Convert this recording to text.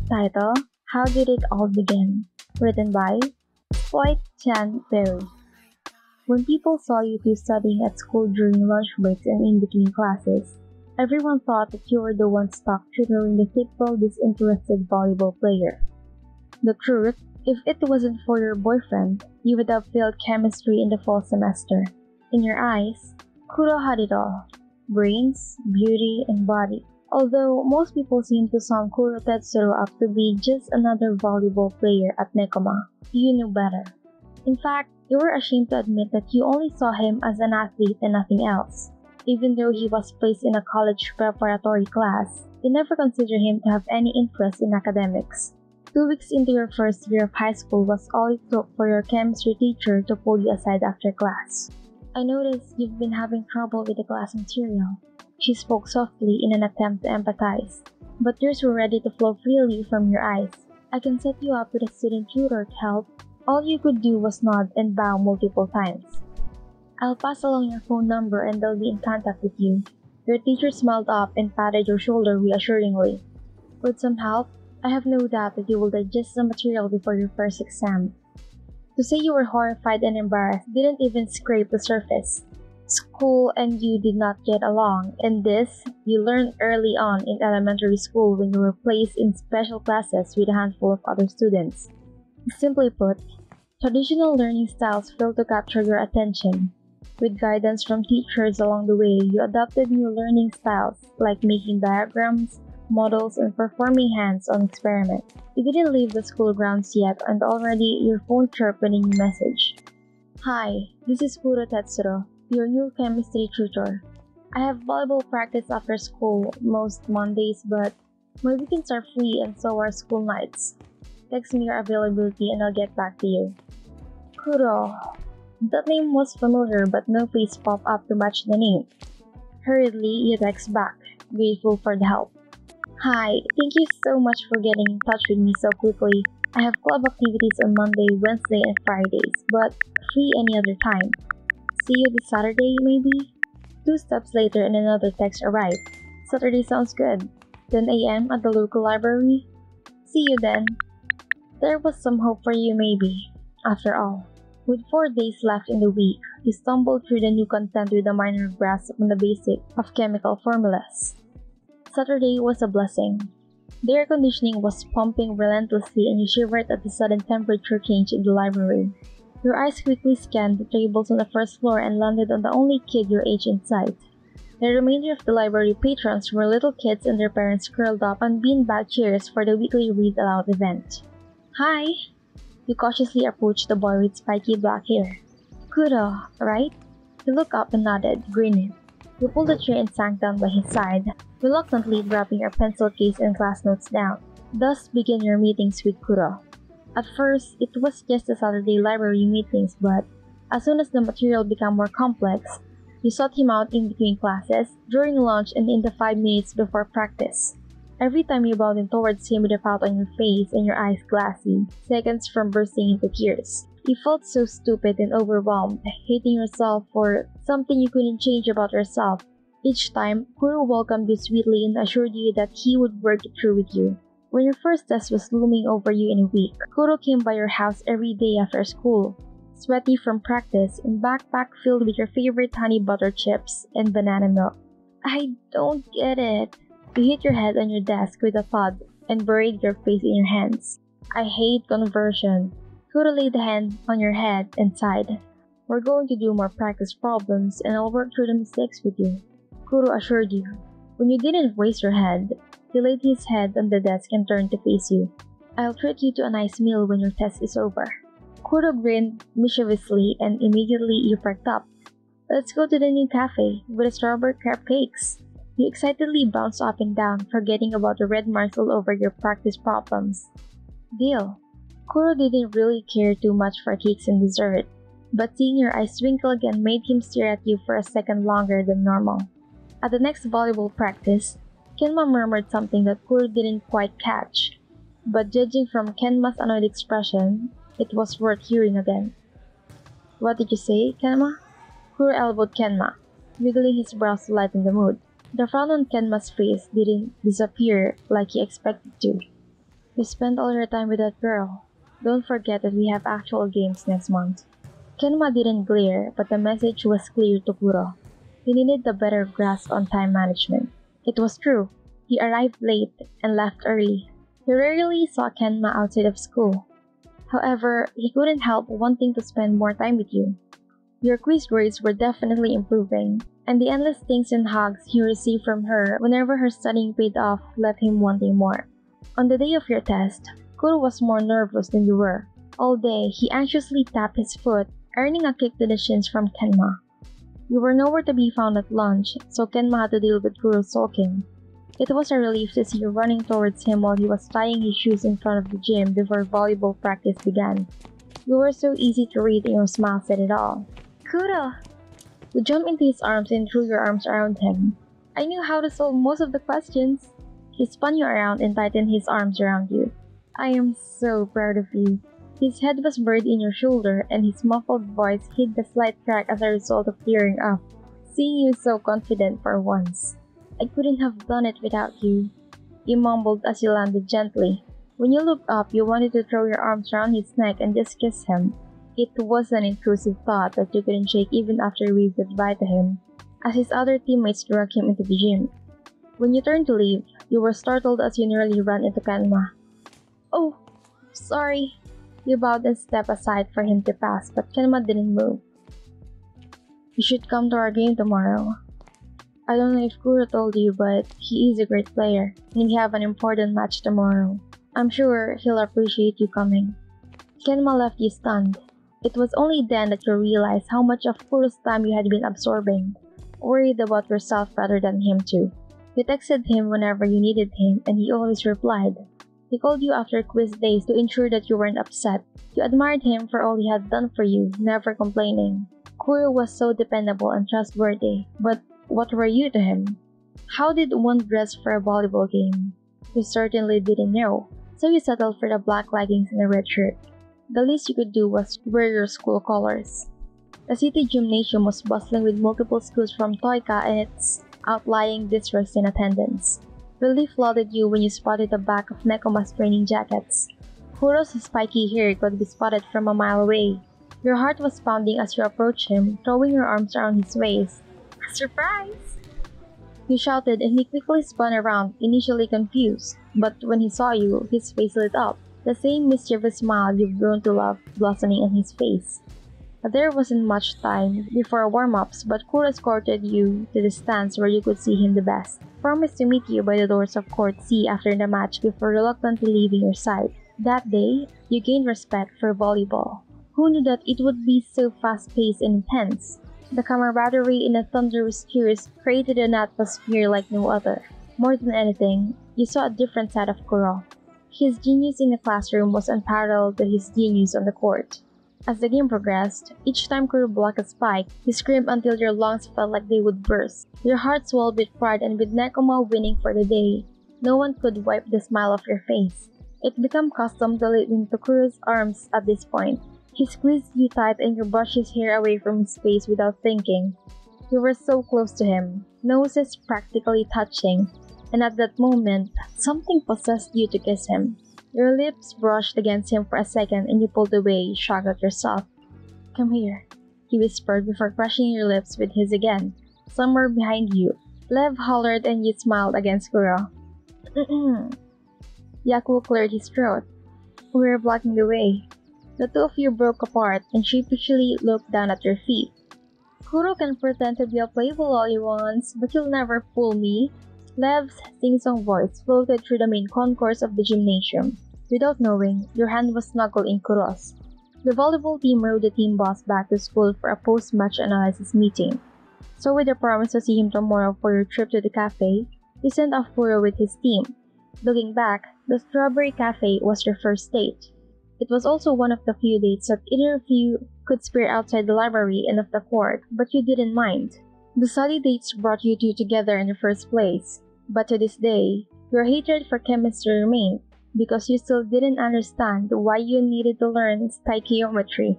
Title: How Did It All Begin? Written by White Chan Berry. When people saw you two studying at school during lunch breaks and in between classes, everyone thought that you were the one stuck tutoring the typical disinterested volleyball player. The truth, if it wasn't for your boyfriend, you would have failed chemistry in the fall semester. In your eyes, Kuroo had it all: brains, beauty, and body. Although most people seem to sum Kuroo Tetsurou up to be just another volleyball player at Nekoma, you knew better. In fact, you were ashamed to admit that you only saw him as an athlete and nothing else. Even though he was placed in a college preparatory class, you never considered him to have any interest in academics. 2 weeks into your first year of high school was all it took for your chemistry teacher to pull you aside after class. "I noticed you've been having trouble with the class material." She spoke softly in an attempt to empathize, but tears were ready to flow freely from your eyes. "I can set you up with a student tutor to help." All you could do was nod and bow multiple times. "I'll pass along your phone number and they'll be in contact with you." Your teacher smiled up and patted your shoulder reassuringly. "With some help, I have no doubt that you will digest the material before your first exam." To say you were horrified and embarrassed didn't even scrape the surface. School and you did not get along, and this you learned early on in elementary school when you were placed in special classes with a handful of other students. Simply put, traditional learning styles failed to capture your attention. With guidance from teachers along the way, you adopted new learning styles like making diagrams, models, and performing hands-on experiments. You didn't leave the school grounds yet, and already your phone chirped with a new message. "Hi, this is Kuroo Tetsurou, your new chemistry tutor. I have volleyball practice after school most Mondays, but my weekends are free and so are school nights. Text me your availability and I'll get back to you." Kuroo. That name was familiar but no face popped up to match the name. Hurriedly, you text back, grateful for the help. "Hi, thank you so much for getting in touch with me so quickly. I have club activities on Monday, Wednesday, and Fridays, but free any other time. See you this Saturday, maybe?" 2 steps later and another text arrived. "Saturday sounds good. 10 a.m. at the local library? See you then." There was some hope for you maybe, after all. With 4 days left in the week, you stumbled through the new content with a minor grasp on the basic of chemical formulas. Saturday was a blessing. The air conditioning was pumping relentlessly and you shivered at the sudden temperature change in the library. Your eyes quickly scanned the tables on the first floor and landed on the only kid your age in sight. The remainder of the library patrons were little kids and their parents curled up on beanbag chairs for the weekly read aloud event. "Hi!" You cautiously approached the boy with spiky black hair. "Kuroo, right?" He looked up and nodded, grinning. You pulled the chair and sank down by his side, reluctantly dropping your pencil case and class notes down. Thus began your meetings with Kuroo. At first, it was just the Saturday library meetings, but as soon as the material became more complex, you sought him out in between classes, during lunch, and in the 5 minutes before practice. Every time you bounded towards him with a pout on your face and your eyes glassy, seconds from bursting into tears. You felt so stupid and overwhelmed, hating yourself for something you couldn't change about yourself. Each time, Kuroo welcomed you sweetly and assured you that he would work it through with you. When your first test was looming over you in a week, Kuroo came by your house every day after school, sweaty from practice and backpack filled with your favorite honey butter chips and banana milk. "I don't get it." You hit your head on your desk with a thud and buried your face in your hands. "I hate conversion." Kuroo laid a hand on your head and sighed. "We're going to do more practice problems and I'll work through the mistakes with you," Kuroo assured you. When you didn't raise your head, he laid his head on the desk and turned to face you. "I'll treat you to a nice meal when your test is over." Kuroo grinned mischievously and immediately you perked up. "Let's go to the new cafe with the strawberry crab cakes." You excitedly bounced up and down, forgetting about the red marks all over your practice problems. Deal. Kuroo didn't really care too much for cakes and dessert, but seeing your eyes twinkle again made him stare at you for a second longer than normal. At the next volleyball practice, Kenma murmured something that Kuroo didn't quite catch, but judging from Kenma's annoyed expression, it was worth hearing again. "What did you say, Kenma?" Kuroo elbowed Kenma, wiggling his brows to lighten the mood. The frown on Kenma's face didn't disappear like he expected to. You spent all your time with that girl. Don't forget that we have actual games next month. Kenma didn't glare, but the message was clear to Kuroo. He needed a better grasp on time management. It was true. He arrived late and left early. He rarely saw Kenma outside of school. However, he couldn't help wanting to spend more time with you. Your quiz grades were definitely improving, and the endless things and hugs he received from her whenever her studying paid off left him wanting more. On the day of your test, Kuroo was more nervous than you were. All day, he anxiously tapped his foot, earning a kick to the shins from Kenma. You were nowhere to be found at lunch, so Kenma had to deal with Kuroo sulking. It was a relief to see you running towards him while he was tying his shoes in front of the gym before volleyball practice began. You were so easy to read and your smile said it all. Kuroo! You jumped into his arms and threw your arms around him. I knew how to solve most of the questions. He spun you around and tightened his arms around you. I am so proud of you. His head was buried in your shoulder and his muffled voice hid the slight crack as a result of tearing up. Seeing you so confident for once. I couldn't have done it without you. You mumbled as you landed gently. When you looked up, you wanted to throw your arms around his neck and just kiss him. It was an intrusive thought that you couldn't shake even after you waved goodbye to him, as his other teammates dragged him into the gym. When you turned to leave, you were startled as you nearly ran into Kenma. Oh, sorry. You bowed and stepped aside for him to pass, but Kenma didn't move. You should come to our game tomorrow. I don't know if Kuroo told you, but he is a great player, and we have an important match tomorrow. I'm sure he'll appreciate you coming. Kenma left you stunned. It was only then that you realized how much of Kuroo's time you had been absorbing, worried about yourself rather than him too. You texted him whenever you needed him, and he always replied. He called you after quiz days to ensure that you weren't upset. You admired him for all he had done for you, never complaining. Kuroo was so dependable and trustworthy, but what were you to him? How did one dress for a volleyball game? You certainly didn't know, so you settled for the black leggings and a red shirt. The least you could do was wear your school colors. The city gymnasium was bustling with multiple schools from Toika and its outlying districts in attendance. Relief flooded you when you spotted the back of Nekoma's training jackets. Kuroo's spiky hair could be spotted from a mile away. Your heart was pounding as you approached him, throwing your arms around his waist. Surprise! You shouted and he quickly spun around, initially confused, but when he saw you, his face lit up, the same mischievous smile you've grown to love blossoming on his face. There wasn't much time before warm-ups, but Kuroo escorted you to the stands where you could see him the best. Promised to meet you by the doors of Court C after the match before reluctantly leaving your side. That day, you gained respect for volleyball. Who knew that it would be so fast-paced and intense? The camaraderie in the thunderous cheers created an atmosphere like no other. More than anything, you saw a different side of Kuroo. His genius in the classroom was unparalleled to his genius on the court. As the game progressed, each time Kuroo blocked a spike, you screamed until your lungs felt like they would burst. Your heart swelled with pride, and with Nekoma winning for the day, no one could wipe the smile off your face. It became custom to lean into Kuroo's arms at this point. He squeezed you tight and you brushed his hair away from his face without thinking. You were so close to him, noses practically touching, and at that moment, something possessed you to kiss him. Your lips brushed against him for a second and you pulled away, shocked at yourself. Come here, he whispered before crushing your lips with his again, somewhere behind you. Lev hollered and you smiled against Kuroo. Yaku cleared his throat. We were blocking the way. The two of you broke apart and sheepishly looked down at your feet. Kuroo can pretend to be a playful all he wants, but he'll never fool me. Lev's sing-song voice floated through the main concourse of the gymnasium. Without knowing, your hand was snuggled in Kuroo's. The volleyball team rode the team boss back to school for a post-match analysis meeting. So with the promise to see him tomorrow for your trip to the cafe, you sent off Kuroo with his team. Looking back, the Strawberry Cafe was your first date. It was also one of the few dates that either of you could spare outside the library and of the court, but you didn't mind. The study dates brought you two together in the first place, but to this day, your hatred for chemistry remained because you still didn't understand why you needed to learn stoichiometry.